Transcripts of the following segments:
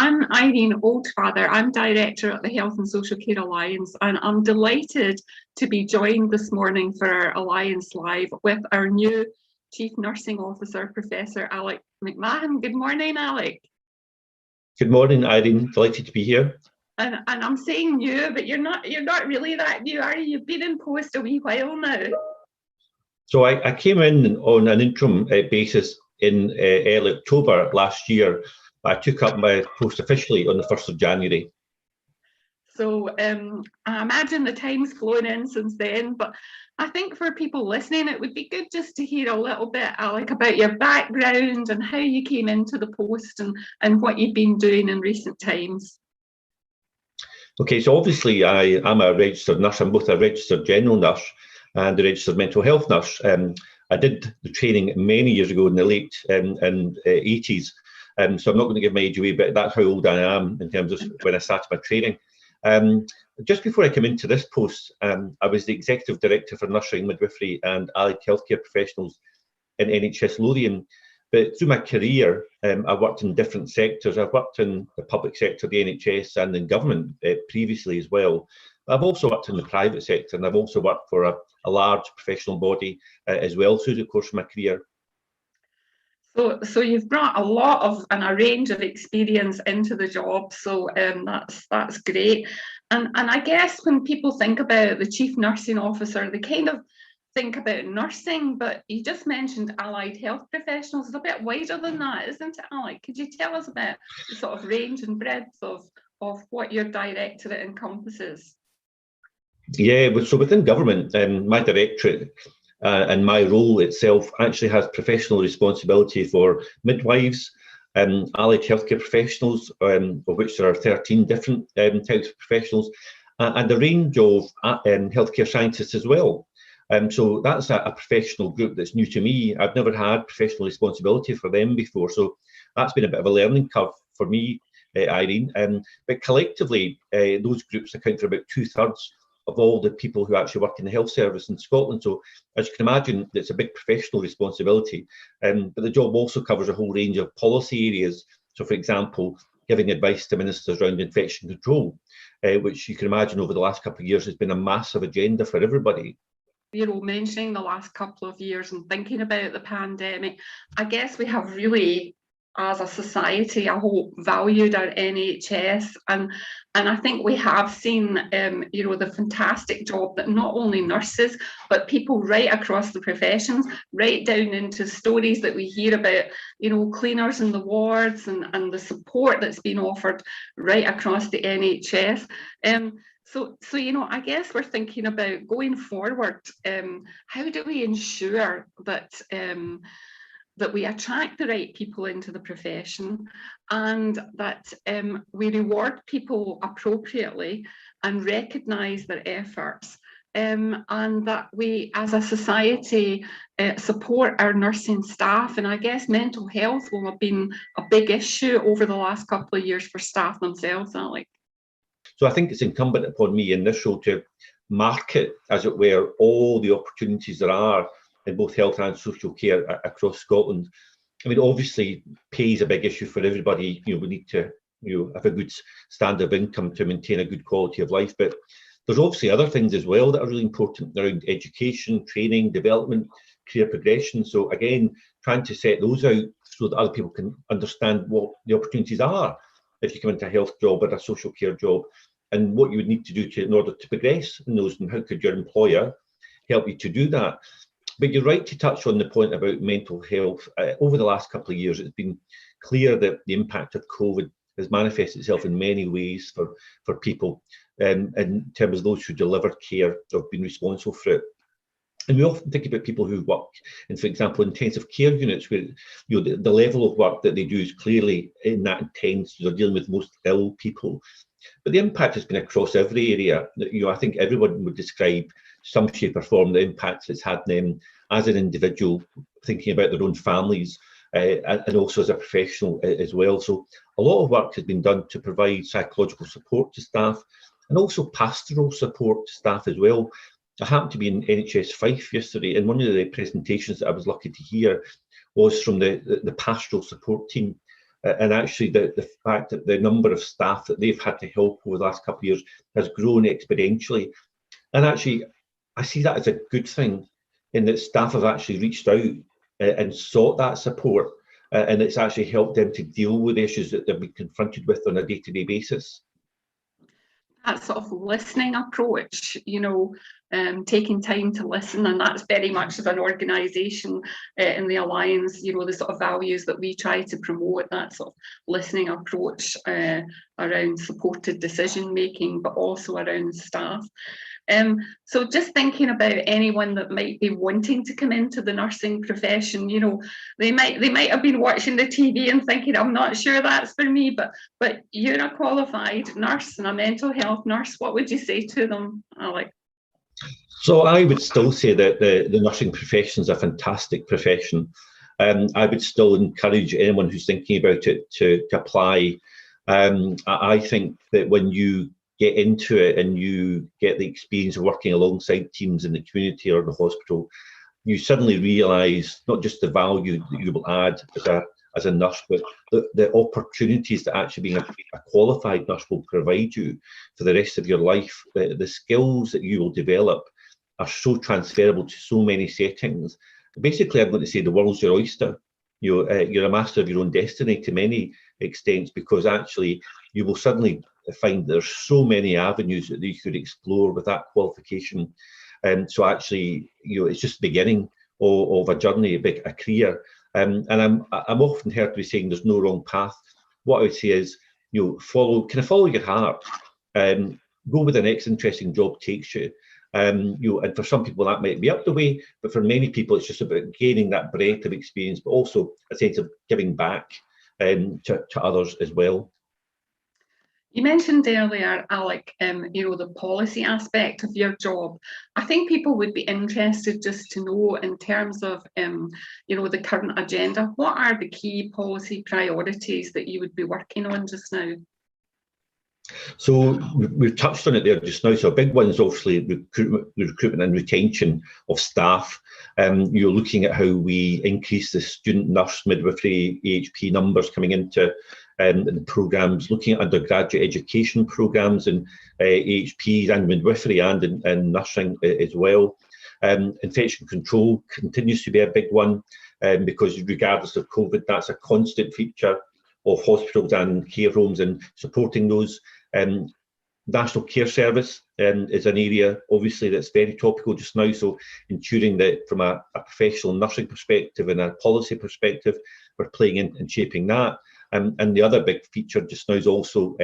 I'm Irene Oldfather. I'm Director at the Health and Social Care Alliance, and I'm delighted to be joined this morning for our Alliance Live with our new Chief Nursing Officer, Professor Alex McMahon. Good morning, Alex. Good morning, Irene. Delighted to be here. And I'm saying new, but you're not really that new, are you? You've been in post a wee while now. So I came in on an interim basis in early October last year. I took up my post officially on the 1st of January. So I imagine the time's flown in since then, but I think for people listening, it would be good just to hear a little bit, Alec, about your background and how you came into the post and what you've been doing in recent times. Okay, so obviously I'm a registered nurse. I'm both a registered general nurse and a registered mental health nurse. I did the training many years ago in the late 80s. So I'm not going to give my age away, but that's how old I am in terms of when I started my training. Just before I came into this post, I was the Executive Director for Nursing, Midwifery and Allied Healthcare Professionals in NHS Lothian. But through my career, I worked in different sectors. I've worked in the public sector, the NHS, and in government previously as well. I've also worked in the private sector, and I've also worked for a large professional body as well through the course of my career. So you've brought a lot of and a range of experience into the job, so that's great. And I guess when people think about the Chief Nursing Officer, they kind of think about nursing, but you just mentioned allied health professionals. It's a bit wider than that, isn't it, Alec? Could you tell us about the sort of range and breadth of what your directorate encompasses? Yeah, so within government, my directorate and my role itself actually has professional responsibility for midwives, allied healthcare professionals, of which there are 13 different types of professionals, and a range of healthcare scientists as well. So that's a professional group that's new to me. I've never had professional responsibility for them before, so that's been a bit of a learning curve for me, Irene. But collectively, those groups account for about 2/3 of all the people who actually work in the health service in Scotland. So as you can imagine, it's a big professional responsibility. But the job also covers a whole range of policy areas. So for example, giving advice to ministers around infection control, which you can imagine over the last couple of years has been a massive agenda for everybody. You know, mentioning the last couple of years and thinking about the pandemic, I guess we have really, as a society, I hope, valued our NHS, and I think we have seen, you know, the fantastic job that not only nurses but people right across the professions, right down into stories that we hear about, you know, cleaners in the wards and the support that's been offered right across the NHS. So you know, I guess we're thinking about going forward. How do we ensure that that we attract the right people into the profession, and that we reward people appropriately and recognise their efforts, and that we as a society support our nursing staff? And I guess mental health will have been a big issue over the last couple of years for staff themselves, Alec. So I think it's incumbent upon me in this role to market, as it were, all the opportunities there are in both health and social care across Scotland. I mean, obviously, pay is a big issue for everybody. You know, we need to, you know, have a good standard of income to maintain a good quality of life. But there's obviously other things as well that are really important around education, training, development, career progression. So again, trying to set those out so that other people can understand what the opportunities are if you come into a health job or a social care job, and what you would need to do in order to progress in those, and how could your employer help you to do that. But you're right to touch on the point about mental health. Over the last couple of years, it's been clear that the impact of COVID has manifested itself in many ways for people, in terms of those who deliver care or have been responsible for it. And we often think about people who work in, for example, intensive care units, where, you know, the level of work that they do is clearly in that intense. They're dealing with most ill people, but the impact has been across every area. You know, I think everyone would describe some shape or form the impacts it's had them as an individual, thinking about their own families, and also as a professional as well. So a lot of work has been done to provide psychological support to staff, and also pastoral support to staff as well. I happened to be in NHS Fife yesterday, and one of the presentations that I was lucky to hear was from the pastoral support team. and actually the fact that the number of staff that they've had to help over the last couple of years has grown exponentially. And actually, I see that as a good thing, in that staff have actually reached out and sought that support, and it's actually helped them to deal with issues that they've been confronted with on a day-to-day basis. That sort of listening approach, taking time to listen, and that's very much of an organisation in the Alliance, the sort of values that we try to promote, that sort of listening approach around supported decision making, but also around staff. So just thinking about anyone that might be wanting to come into the nursing profession, they might have been watching the TV and thinking, I'm not sure that's for me, but you're a qualified nurse and a mental health nurse. What would you say to them, Alex? So I would still say that the nursing profession is a fantastic profession. I would still encourage anyone who's thinking about it to apply. I think that when you get into it and you get the experience of working alongside teams in the community or the hospital, you suddenly realise not just the value that you will add as a nurse, but the opportunities that actually being a qualified nurse will provide you for the rest of your life. The skills that you will develop are so transferable to so many settings. Basically, I'm going to say the world's your oyster. You're a master of your own destiny to many extents, because actually you will suddenly find there's so many avenues that you could explore with that qualification. So actually, it's just the beginning of a journey, a career. And I'm often heard to be saying there's no wrong path. What I would say is, follow your heart. Go where the next interesting job takes you. And for some people that might be up the way, but for many people it's just about gaining that breadth of experience, but also a sense of giving back to others as well. You mentioned earlier, Alex, the policy aspect of your job. I think people would be interested just to know, in terms of, the current agenda, what are the key policy priorities that you would be working on just now? So we've touched on it there just now. So a big one is obviously recruitment and retention of staff. You're looking at how we increase the student nurse midwifery AHP numbers coming into the programmes, looking at undergraduate education programmes and AHPs and midwifery and in nursing as well. Infection control continues to be a big one, because regardless of COVID, that's a constant feature of hospitals and care homes and supporting those. National Care Service is an area obviously that's very topical just now, so ensuring that from a professional nursing perspective and a policy perspective we're playing in and shaping that. And the other big feature just now is also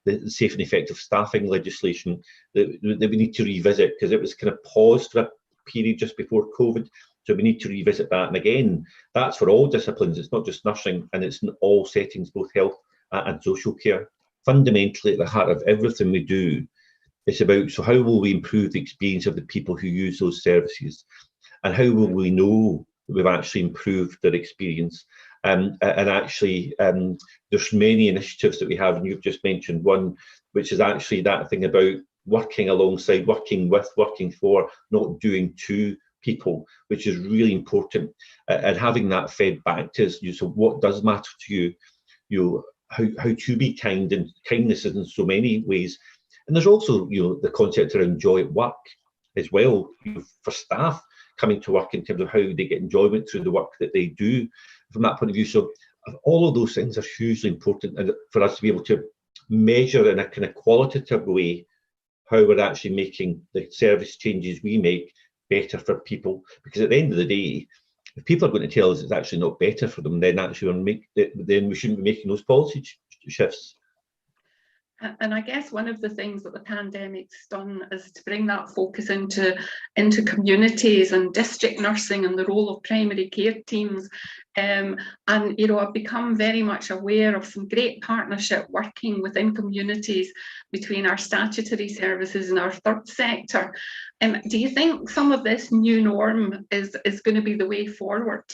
the safe and effective staffing legislation that we need to revisit, because it was kind of paused for a period just before COVID. So we need to revisit that. And again, that's for all disciplines. It's not just nursing, and it's in all settings, both health and social care. Fundamentally, at the heart of everything we do, it's about, so how will we improve the experience of the people who use those services? And how will we know that we've actually improved their experience? And actually, there's many initiatives that we have, and you've just mentioned one, which is actually that thing about working alongside, working with, working for, not doing to people, which is really important, and having that fed back to us. So what does matter to you? How to be kind, and kindness is in so many ways. And there's also the concept around joy at work as well, for staff coming to work, in terms of how they get enjoyment through the work that they do from that point of view. So all of those things are hugely important, and for us to be able to measure in a kind of qualitative way how we're actually making the service changes we make better for people. Because at the end of the day, if people are going to tell us it's actually not better for them, then actually then we shouldn't be making those policy shifts. And I guess one of the things that the pandemic's done is to bring that focus into communities and district nursing and the role of primary care teams. And I've become very much aware of some great partnership working within communities between our statutory services and our third sector. Do you think some of this new norm is going to be the way forward?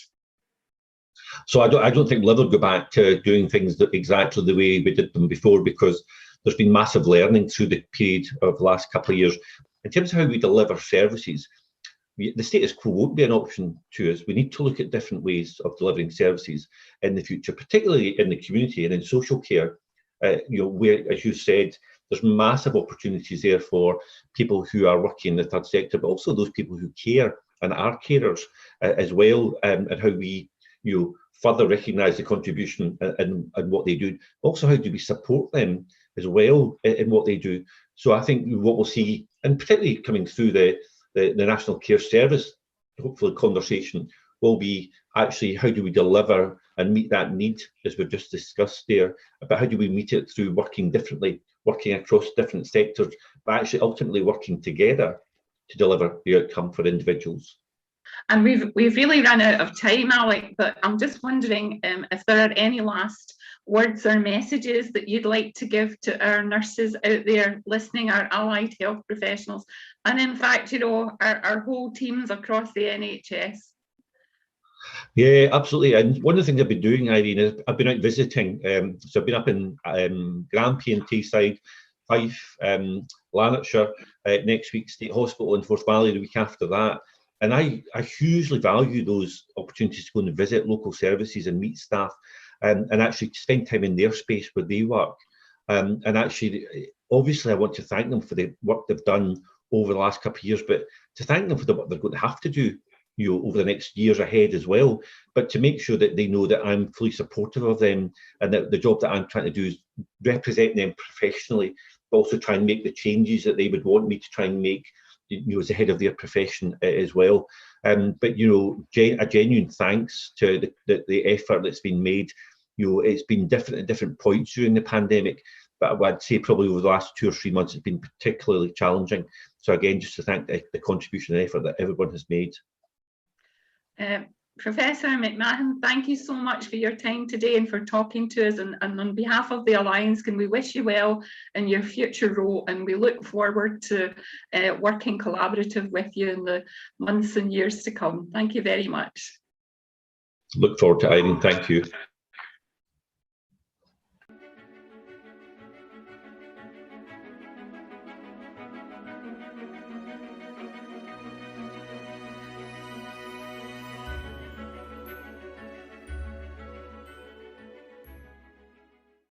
So I don't think we'll ever go back to doing things exactly the way we did them before, because there's been massive learning through the period of the last couple of years. In terms of how we deliver services, the status quo won't be an option to us. We need to look at different ways of delivering services in the future, particularly in the community and in social care. Where, as you said, there's massive opportunities there for people who are working in the third sector, but also those people who care and are carers as well, and how we, further recognise the contribution and what they do. Also, how do we support them as well in what they do? So I think what we'll see, and particularly coming through the National Care Service, hopefully conversation, will be actually how do we deliver and meet that need, as we've just discussed there, but how do we meet it through working differently, working across different sectors, but actually ultimately working together to deliver the outcome for individuals. And we've really run out of time, Alec, but I'm just wondering if there are any last words or messages that you'd like to give to our nurses out there listening, our allied health professionals, and in fact, our whole teams across the NHS. Yeah, absolutely. And one of the things I've been doing, Irene, is I've been out visiting. So I've been up in Grampian and Tayside, Fife, Lanarkshire, next week State Hospital in Forth Valley the week after that. And I hugely value those opportunities to go and visit local services and meet staff and actually spend time in their space where they work. And actually, obviously, I want to thank them for the work they've done over the last couple of years, but to thank them for the work they're going to have to do over the next years ahead as well, but to make sure that they know that I'm fully supportive of them and that the job that I'm trying to do is represent them professionally, but also try and make the changes that they would want me to try and make, as the head of their profession as well. But a genuine thanks to the effort that's been made. It's been different at different points during the pandemic, but I'd say probably over the last 2 or 3 months it's been particularly challenging. So again, just to thank the contribution and effort that everyone has made. Professor McMahon, thank you so much for your time today and for talking to us. And on behalf of the Alliance, can we wish you well in your future role, and we look forward to working collaborative with you in the months and years to come. Thank you very much. Look forward to it, Irene. Thank you.